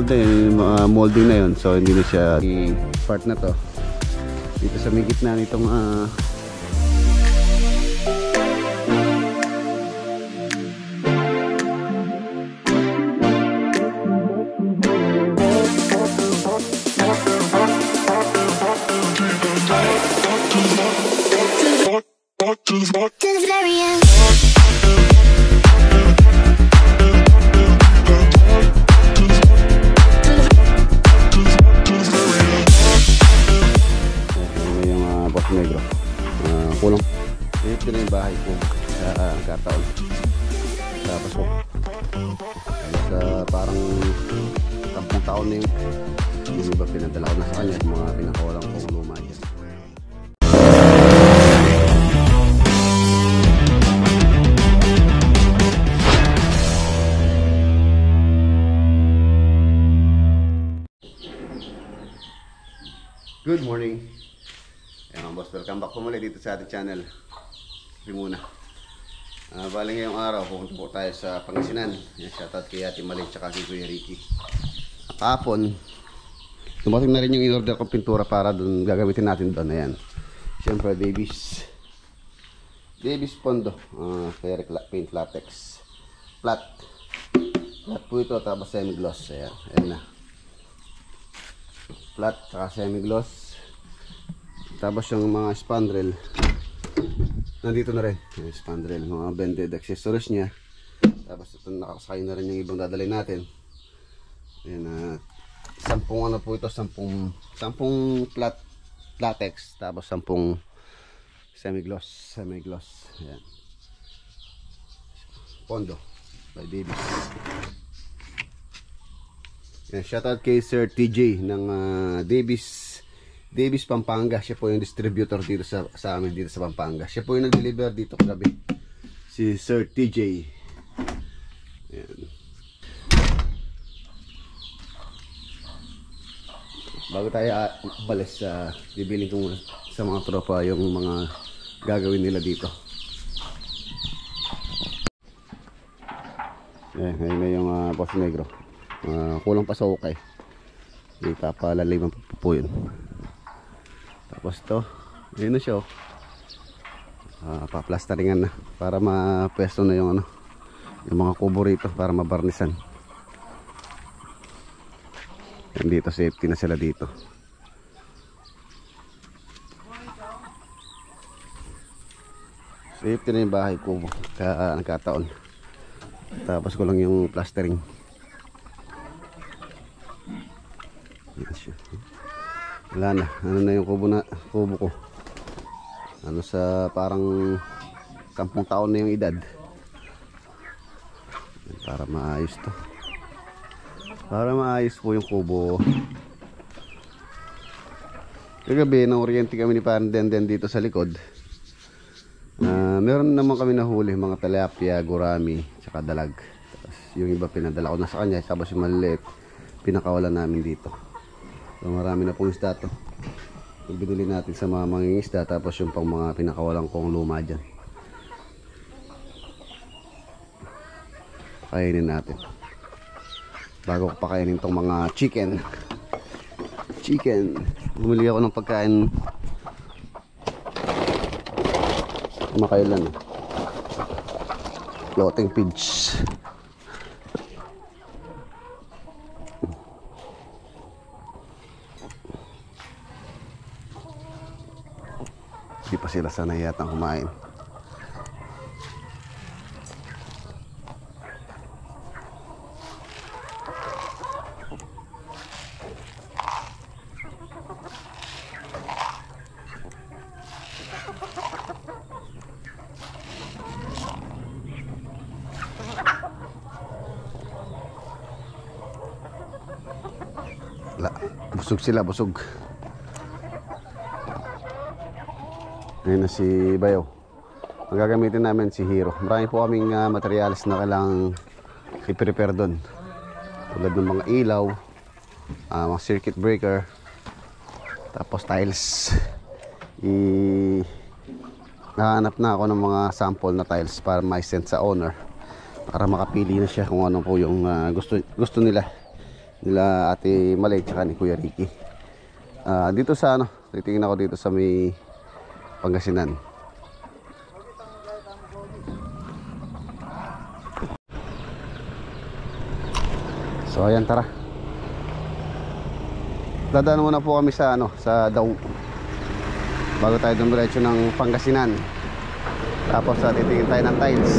mold na yun, molding na yun, so hindi na siya part na to dito sa may gitna nitong Negro. Kulang. Ito na yung bahay ko sa kataon. Tapos po. Sa parang 10 taon na yung iba pinadala ko na sa kanya. Yung mga pinakawalang kong luma dyan. Good morning. Ayan mga boss, welcome back po muli dito sa ating channel. Muna bali ngayong araw, pupunta po tayo sa Pangasinan. Shoutout kay Ate Malay tsaka kay Kuya Ricky. Kahapon dumating na rin yung in-order kong pintura para dun gagamitin natin doon. Ayan, syempre Davis Pondo Ferric Paint Latex Flat po ito, tapos semi-gloss. Ayan na, flat tsaka semi-gloss. Tapos yung mga spandrel nandito na rin, yung spandrel, mga bended accessories nya. Tapos ito, nakasakay na rin yung ibang dadalhin natin. Ayan, 10 ano po ito, 10 flat latex, tapos 10 semi-gloss. Ayan, Pondo by Davis. Ayan, shoutout kay Sir TJ ng Davis Pampanga. Siya po yung distributor dito sa amin dito sa Pampanga. Siya po yung nag-deliver dito kagabi, si Sir TJ. Ayan. Bago tayo balis, bibiling ko muna sa mga tropa yung mga gagawin nila dito. Ayan, ngayon na yung Boss Negro. Kulang pa sa ukay. Ipapalaliman po yun. Tapos to, ayun na siya, paplastaringan na para mapwesto na yung yung mga kubo rito para mabarnisan. And dito safety na sila dito. Safety na yung bahay kubo nagkataon. Tapos ko lang yung plastering. Yan siya. Wala na, ano na yung kubo ko. Ano sa parang 10 taon na yung edad. Para maayos to. Para maayos po yung kubo. Kagabi, na-oriente kami ni Parang Denden dito sa likod. Meron naman kami nahuli, mga tilapia, gurami, tsaka dalag. Tapos yung iba pinadala ko na sa kanya. Tapos yung maliliit, pinakawalan namin dito. So, marami na pong isda to. Binili natin sa mga mangingisda. Tapos yung pang mga pinakawalang kong luma dyan, pakainin natin. Bago ko pakainin tong mga chicken, bumili ako ng pagkain kumakailan, floating pigs. Hindi pa sila sanay yatang kumain. Busog sila, busog. Ayun na si Bayaw. Ang gagamitin namin si Hero. Marami po kaming materials na kailangang i-prepare doon. Tulad ng mga ilaw, mga circuit breaker, tapos tiles. Nahanap na ako ng mga sample na tiles para ma-send sa owner, para makapili na siya kung ano po yung gusto nila nila Ate Malay tsaka ni Kuya Ricky. Dito sa ano, titingin ako dito sa may Pangasinan. So ayan, tara. Dadaan muna po kami sa ano, sa Daw. Bago tayo dumiretso ng Pangasinan. Tapos titingin tayo ng tiles.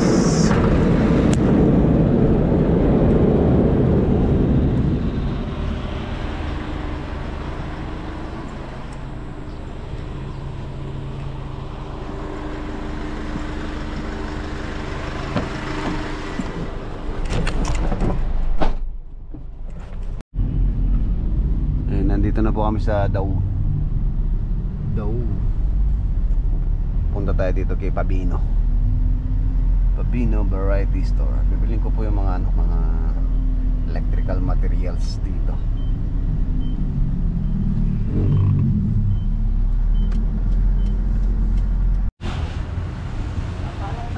Nandito na po kami sa Daw. Punta tayo dito kay Pabino Variety Store. Bibilin ko po yung mga ano, mga electrical materials dito.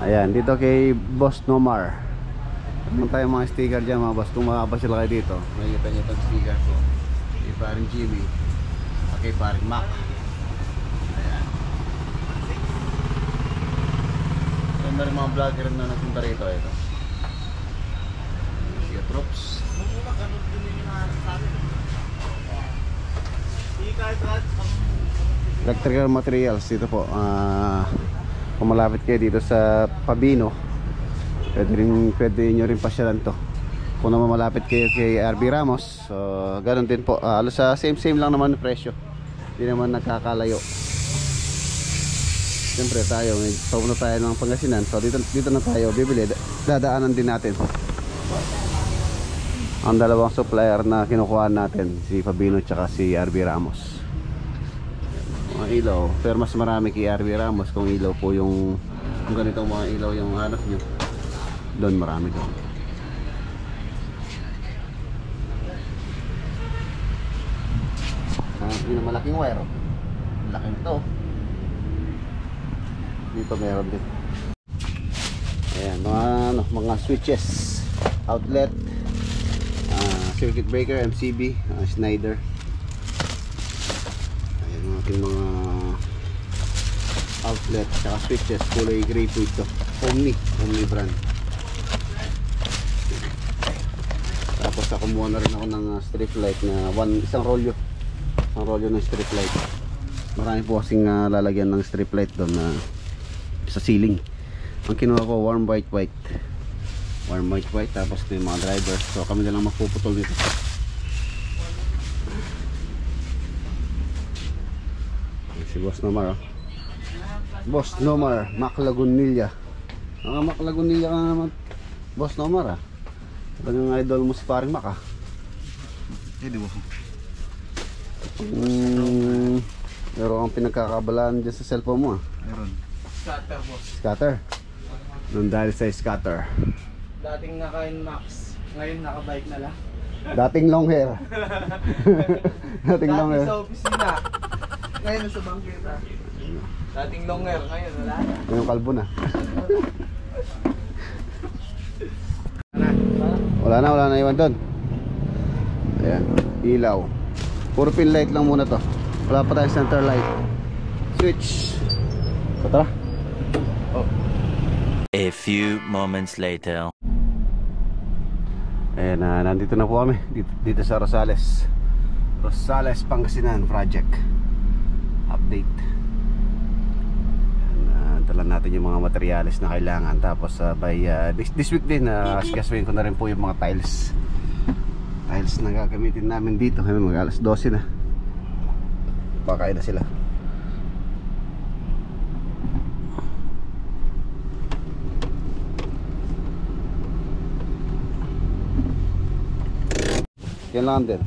Ayan, dito kay Boss Nomar. Meron tayong mga sticker dyan mga boss. Kung makakaba sila kayo dito, makikita nyo itong sticker ko. Kay paring Jimmy, kay paring Mac. Ayan. So meron mga vlogger na nagpunta rito. Ito Siya Troops. Electrical materials dito po. Kung malapit kayo dito sa Pabino, pwede nyo rin pasyalan to. Kung naman malapit kayo kay RB Ramos, so ganun din po. Alos sa same lang naman yung presyo. Hindi naman nakakalayo. Siyempre tayo, pauna tayo ng Pangasinan. So dito na tayo bibili. Dadaanan din natin ang dalawang supplier na kinukuha natin, si Pabino tsaka si RB Ramos. Mga ilaw, pero mas marami kay RB Ramos kung ilaw po yung ganitong mga ilaw yung hanap nyo. Doon marami doon. Yun ang malaking wire. Laki nito. Dito meron din. Ayan, mga switches, outlet, circuit breaker, MCB, Schneider. Ayan ang ating mga outlet saka switches. Kulay gray po ito. Omni brand. Tapos kumuha na rin ako ng strip light na isang rolyo ng strip light. Marami po kasing lalagyan ng strip light doon na sa ceiling. Ang kinuha ko warm white, tapos ito yung mga driver. So kami na lang magpuputol nito. Si Boss Nomar, Boss Nomar, Mac Lagunilla. Mac Lagunilla ka naman, Boss Nomar. Talagang idol mo si paring Mac. Di ba? Meron kang pinagkakabalaan dyan sa cellphone mo. Meron. Scatter, boss. Scatter? Nung dahil sa scatter. Dating naka Max, ngayon naka-bike na lang. Dating long hair. Dating long hair. Dati sa opisina, ngayon nasa bangketa. Dating long hair, ngayon wala na. Ngayon kalbo na. Wala na iwan doon. Ayan, ilaw. Puro pin light lang muna to. Wala pa tayong center light. Switch. So tara. A few moments later. Ayan, nandito na po kami dito sa Rosales, Pangasinan project update. Dala natin yung mga materyales na kailangan. Tapos by this week din asikasuhin ko na rin po yung mga tiles na gagamitin namin dito. Mag alas 12 na, bakain na sila. Yan lang din.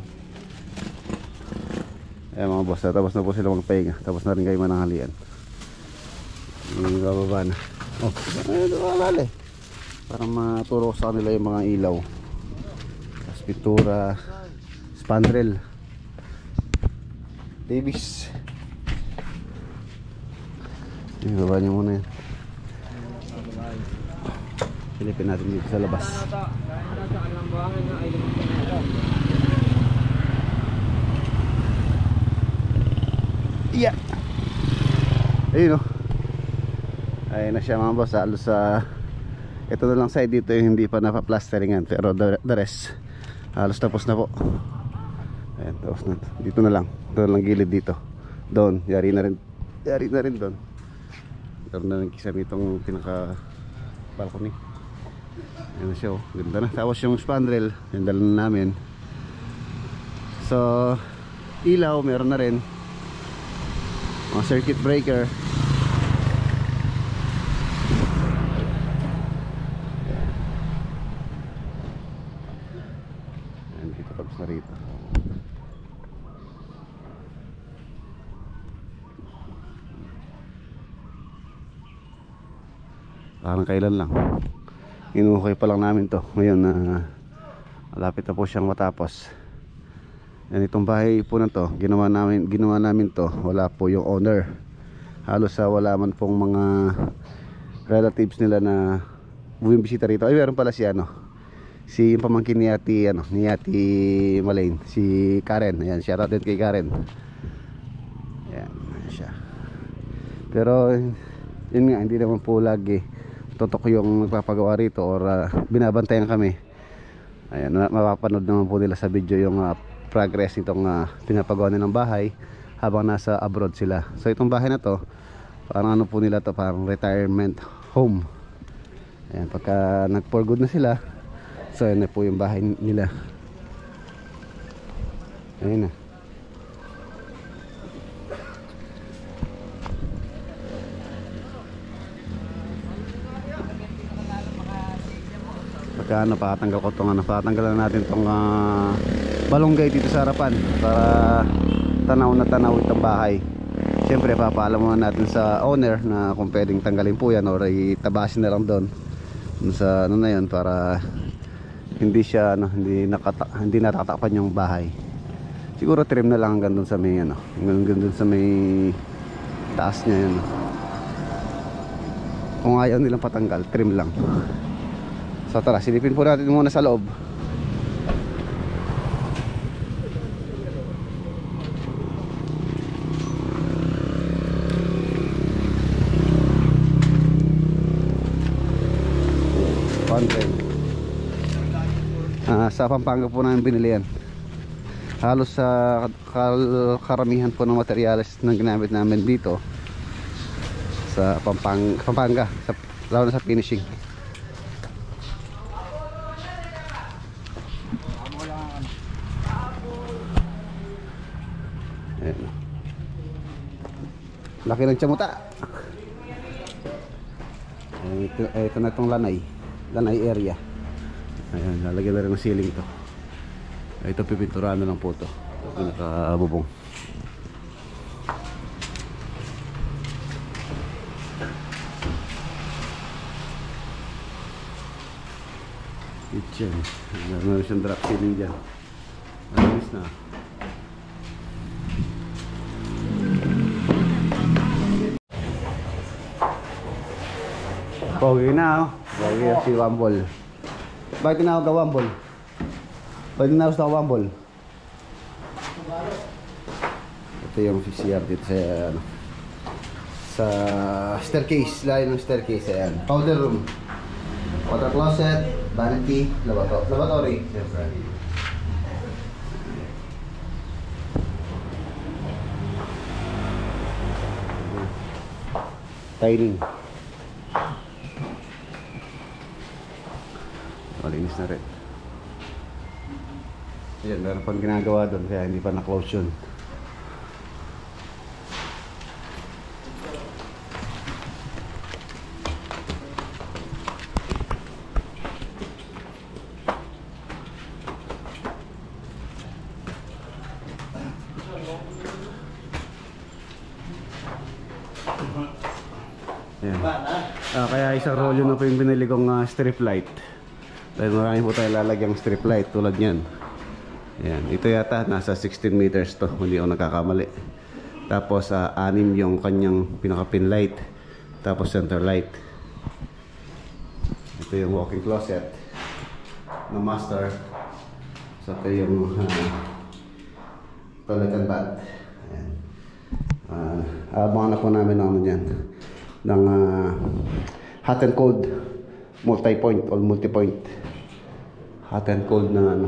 Ayan mga boss, tapos na po sila magpahinga. Tapos na rin kayo mananghalian. Bababa na. Oh, alali. Para maturo sa kanila yung mga ilaw. Tapos pintura, spandrel, Davis. Baba niyo muna yan. Silipin natin dito sa labas. Yeah. Ayun o. Ayun na siya mga boss. Halos sa ito na lang side dito yung hindi pa napaplasteringan. Pero the rest halos tapos na po. Ayan, tapos na. Dito na lang. Ito na lang gilid dito. Doon, yari na rin. Yari na rin doon. Ito na lang kisame itong pinaka balcony. Ayan na siya oh. Ganda na. Tapos yung spandrel, yung dala na namin. So, ilaw, meron na rin. Mga circuit breaker. Ayan, dito tapos na rito. Parang kailan lang. Inuukay pa lang namin to. Ngayon malapit na po siyang matapos. Yan itong bahay po na to, ginawa namin to. Wala po yung owner. Halos wala man pong mga relatives nila na bumibisita rito. Ay meron pala si si yung pamangkin ni Ate Malain, si Karen. Ayan, shoutout din kay Karen. Ayan siya. Pero yun nga, hindi naman po lagi totok yung nagpapagawa rito or binabantayan kami. Ayan, mapapanood naman po nila sa video yung progress nitong pinapagawa nilang bahay habang nasa abroad sila. So itong bahay na to, parang ano po nila to, parang retirement home. Ayan, pagka nag for good na sila, so yan na po yung bahay nila. Ayan na. Pagka napatanggal ko itong napatanggalan natin itong balonggay dito sa harapan para tanaw na tanaw itong bahay. Siyempre papaalam muna natin sa owner na kung pwedeng tanggalin po yan or itabasin na lang doon sa na yun para hindi siya hindi natatakpan yung bahay. Siguro trim na lang hanggang doon sa may hanggang doon sa may taas niya yun. Kung ayaw nilang patanggal, trim lang. So tara, silipin po natin muna sa loob. Sa Pampanga po namin binili yan. Halos sa karamihan po ng materyales na ginamit namin dito sa Pampanga lalo na sa finishing. Ayan. Laki ng tsamuta. Ito na itong lanay area. Ayan, lalagyan na rin ng ceiling to. Ito pipinturahan na lang po to. Ito pinakabubong. Kitchen. Meron siyang drop ceiling dyan. Ayos na. Pogi na Pogi si Wambol. Bakit tinawag ka Wambol? Bakit tinawag ka Wambol? Ito yung CR dito sa staircase. Layo ng staircase. Ayan. Powder room, water closet, vanity, lavatory. Tiling. Malinis na rin. Ayan, meron pang ginagawa doon kaya hindi pa na-close yun. Ayan. Kaya isang rolyo na po yung binili kong strip light. Dahil marami po tayo lalagyang strip light tulad yan. Ayan. Ito yata nasa 16 meters to, hindi ako nagkakamali. Tapos 6 yung kanyang pinaka-pin light. Tapos center light. Ito yung walk-in closet na master. So ito yung toilet and bath. Ayan. Abangan na po namin ng ano dyan, ng hot and cold multi-point or multi-point hot and cold na ano,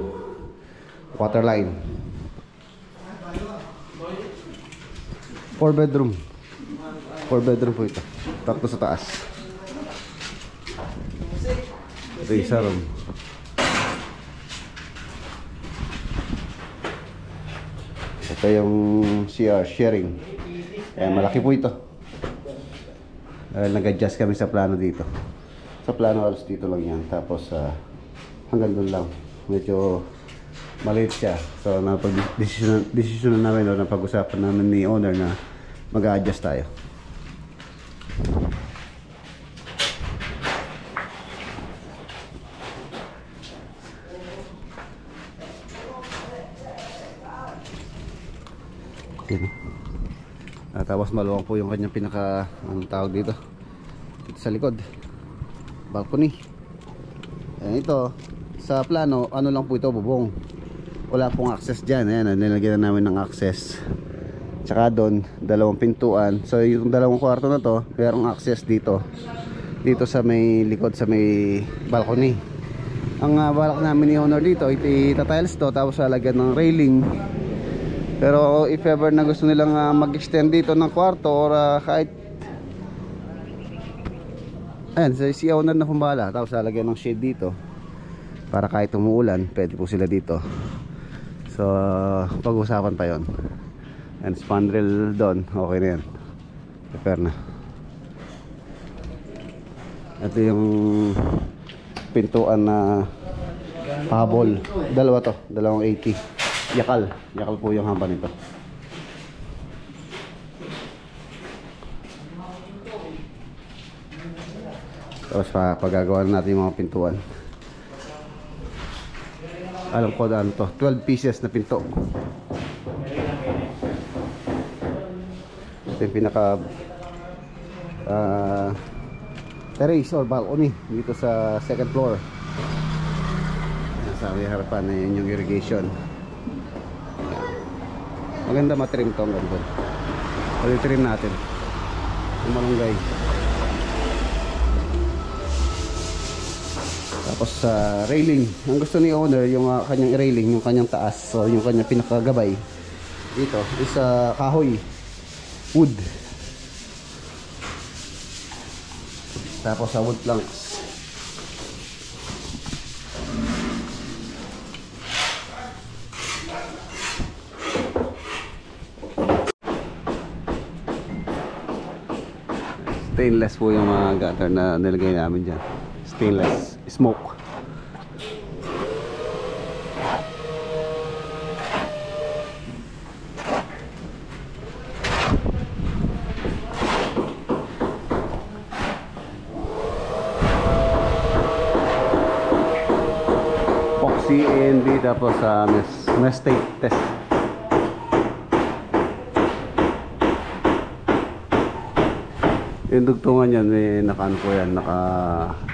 water line. 4 bedroom po ito, tatlo sa taas. Ito yung isa room. Ito yung CR sharing. Malaki po ito. Nag-adjust kami sa plano dito. Sa plano alas dito lang yan. Tapos hanggang doon lang. Medyo maliit siya. So napag-desisyon na namin, napag-usapan namin ni owner na mag-a-adjust tayo. Tapos maluwang po yung kanyang pinaka, anong tawag dito sa likod, balcony. Ito sa plano, ano lang po ito, bubong. Wala pong access dyan. Ayan, nilagyan na namin ng access. Tsaka doon, dalawang pintuan. So yung dalawang kwarto na to, mayroong access dito sa may likod, sa may balcony. Ang balak namin ni owner dito, itatiles to, tapos lalagyan ng railing. Pero if ever na gusto nilang mag-extend dito ng kwarto or kahit ayan, si owner na pumbala, tapos lalagyan ng shade dito para kahit umuulan pwede po sila dito. So pag-usapan pa yon. And spandrel doon, okay na yan, prepare na. Ito yung pintuan na pahabol, dalawa to, dalawang 80. Yakal po yung hamba nito. Tapos pagagawa natin yung mga pintuan. Alam ko ano to, 12 pieces na pinto. Ito yung pinaka terrace or balcony dito sa second floor. Sa may harapan na yun yung irrigation. Maganda matrim to hanggang doon. Pag-trim natin yung malunggay. Tapos railing, ang gusto ni owner yung kanyang railing, yung kanyang taas, so yung kanyang pinakagabay dito is kahoy, wood. Tapos wood planks. Stainless po yung mga gutter na nilagay namin dyan. Stainless, smoke. Epoxy and tapos mesh tape test. Yung dugtungan yan, may naka-ano po yan, naka-grind.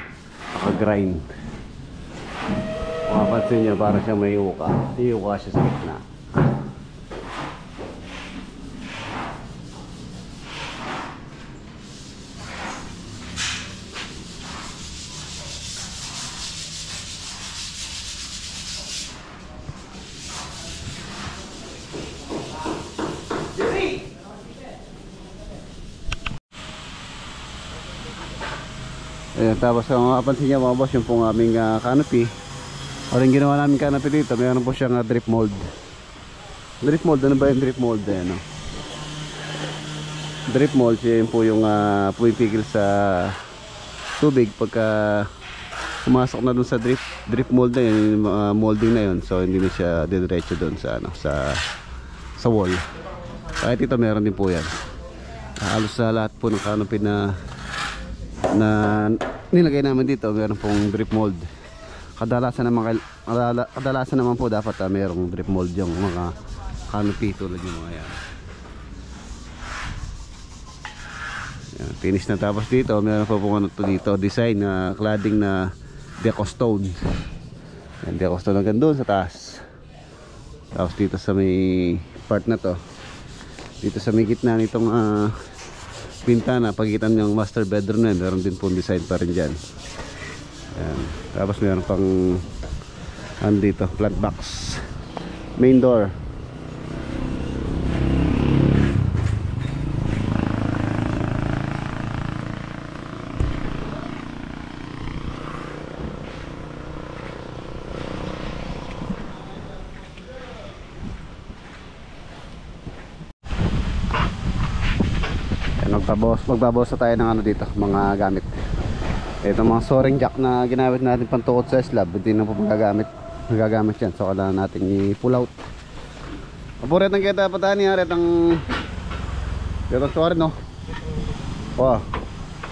Mapapansin nyo, parang siya may uka. Iuka siya sa gitna. Ayan, tapos mapapansin niya mga boss yung pong aming canopy. O rin ginawa namin canopy dito, mayroon po siyang drip mold. Drip mold, ano ba yung drip mold? Ayan, no? Drip mold, yun po yung pumipigil sa tubig pagka pumasok na dun sa drip mold na yun, yung molding na yun. So hindi na siya diretso dun sa, sa wall. Kahit ito meron din po yan. Halos sa lahat po ng canopy na nilagay namin dito, meron pong drip mold. Kadalasan naman po dapat merong drip mold yung mga canopy tulad yung mga yan. Yan, finish na. Tapos dito meron po pong ano to dito, design na cladding na deco stone. Yan, deco stone hanggang doon sa taas. Tapos dito sa may part na to Dito sa may gitna nitong pintana, pagitan ng master bedroom na yun, meron din pong design pa rin dyan. Ayan. Tapos meron pang dito, plant box, main door. Magbabawas na tayo ng ano dito, mga gamit. Ito mga soaring jack na ginamit natin pantukot sa slab, hindi na po magagamit yan. So kailangan natin i-pull out. Paboret ng kita patani ha, retang soaring no. Oh,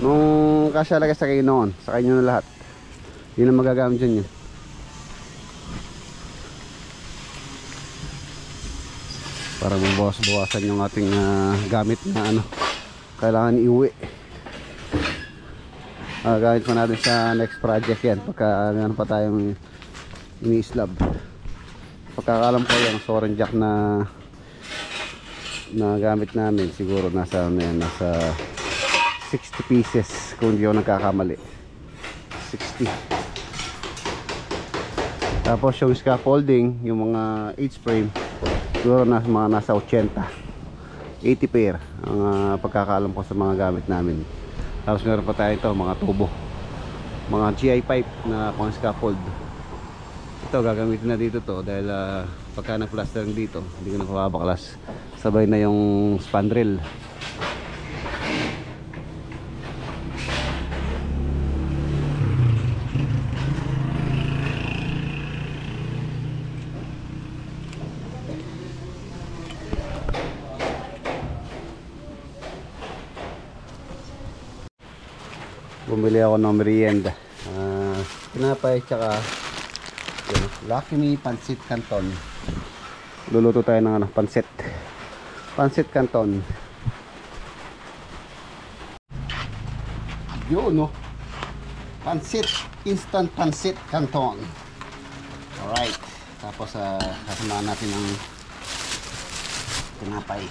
nung kasya lagay sa kayo noon, sa kayo na lahat. Hindi na magagamit yan yun. Para mabawas-bawasan yung ating gamit na ano kailangan iuwi. Gamit pa natin sa next project yan pagka meron pa tayong ini-slab. Pagkakalam ko yung soaring jack na gamit namin siguro nasa 60 pieces kung hindi ako nagkakamali, 60. Tapos yung scaffolding, yung mga H-frame siguro nasa 80 pair ang pagkakaalam ko sa mga gamit namin. Tapos meron pa tayo ito, mga tubo, mga GI pipe na pang scaffold. Ito gagamitin na dito to dahil pagka na-plastering dito hindi ko na pabaklas, sabay na yung spandrel. Bumili ako ng merienda, tinapay tsaka Lucky Me Pancit Canton. Luluto tayo ng pancit canton. Yun no, pancit, instant pancit canton. Alright, tapos kasamahan natin ng tinapay.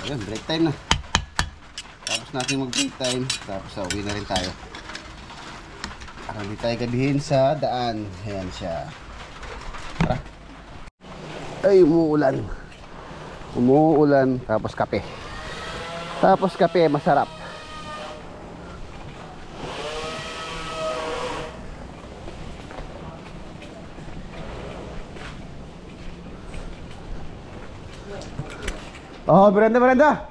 Ayun, break time na. Tapos natin mag break time, tapos uwi na rin tayo para hindi tayo gabihin sa daan. Ayan siya. Tara. Ay, umuulan. Tapos kape masarap. Oh, merenda.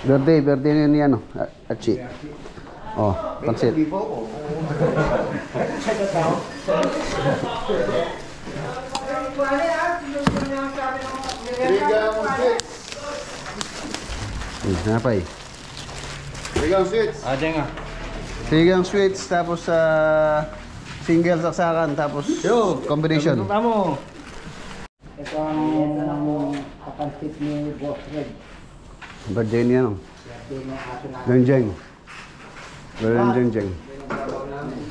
Verde yun yan, achi. Oh, pansit. Napay. Sigang sweets, tapos single saksakan, tapos combination. Ito ang kapansit ni Boss Red. Birthday niya no? Jeng.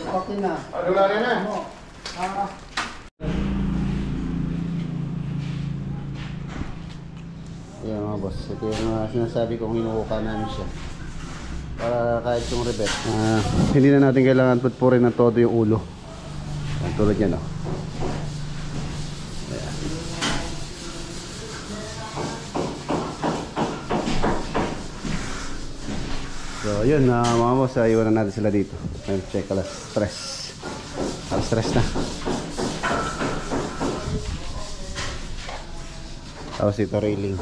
Okay na. Ayan mga boss, ito yung sinasabi kong hinuhuka namin siya para kahit yung rebet hindi na natin kailangan putpurin ng todo yung ulo. Ayan, tulad yan no? Ayan. So yun mga boss, iwanan natin sila dito. Time check, alas stress na. Tapos ito railing.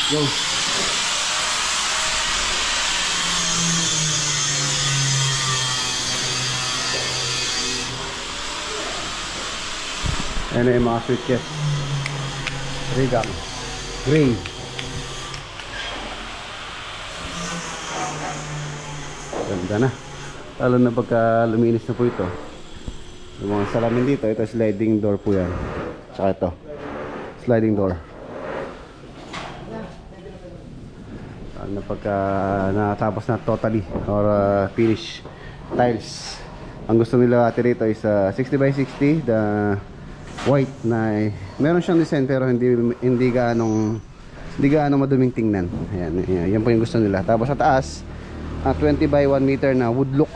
Go. Ayan na yung mga switches. Rigang. Gray. Ganda na. Lalo na pagka luminis na po ito. Yung mga salamin dito, ito sliding door po yan. Tsaka ito, sliding door. Lalo na pagka natapos na totally or finish tiles. Ang gusto nila ate rito is 60 by 60, the white na meron siyang design pero hindi gaano maduming tingnan. Ayan, yan po yung gusto nila. Tapos sa taas, 20 by 1 meter na wood look.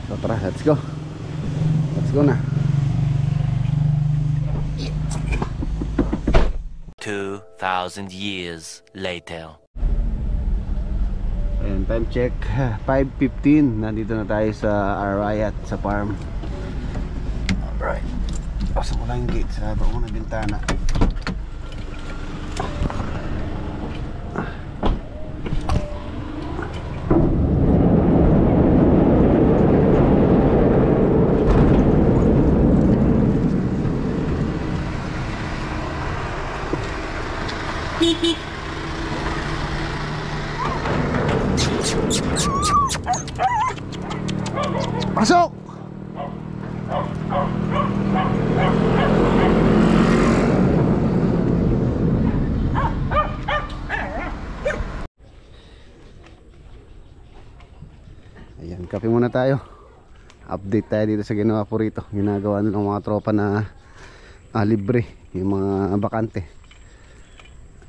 So tara, let's go. Let's go na. 2,000 years later. Ayan, time check 5:15. Nandito na tayo sa Arayat sa farm. Alright, pasok mo lang yung gate. Sarado ko na bintana. Pasok! Ayan, kape muna tayo. Update tayo dito sa ginawa po rito. Ginagawa ng mga tropa na libre, yung mga bakante.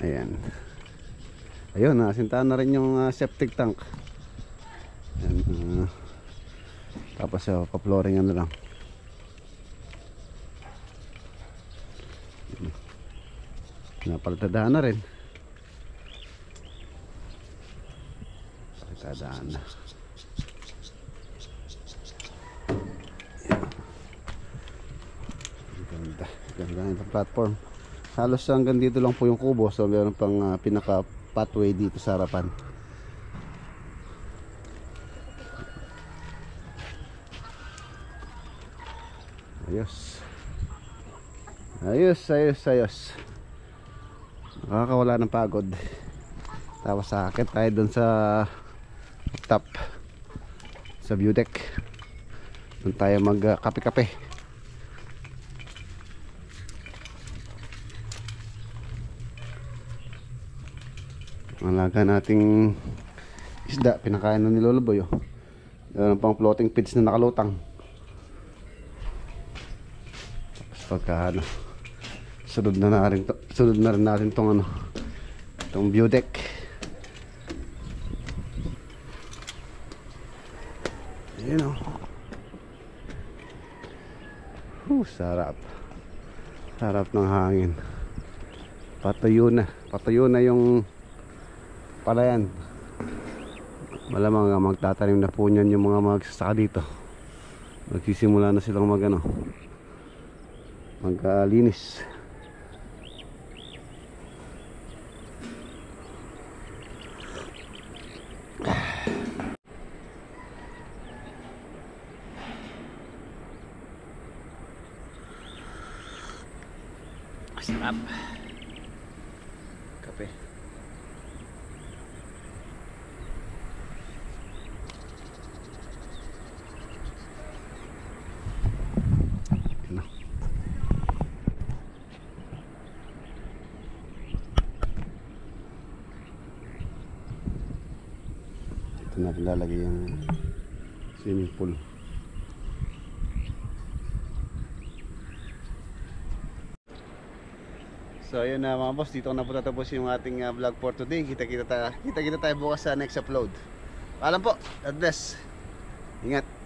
Ayan. Ayun, nasintahan na rin yung septic tank. Ayan, tapos pa-flooring ano lang. Napalitadaan na rin. Palitadaan na. Ganda. Ganda yung platform. Halos hanggang dito lang po yung kubo. So meron pang pinaka pathway dito sa harapan. Ayos. Ayos. Nakakawala ng pagod. Tapos sakit tayo dun sa top, sa view deck. Dun tayo mag kape-kape. Ang alaga nating isda, pinakain na ni Lolo Boy. Meron pang floating feeds na nakalutang. Pagka sunod na rin natin tong itong view deck. Ayan sarap ng hangin. Patuyo na yung palayan. Malamang magtatanim na po niyan yung mga magsasaka dito. Magsisimula na silang maglinis. Sarap. Kape. Ito na lalagay yung swimming pool. So ayun na mga boss, dito ko na po tatapos yung ating vlog for today. Kita-kita tayo bukas sa next upload. Paalam po, God bless. Ingat.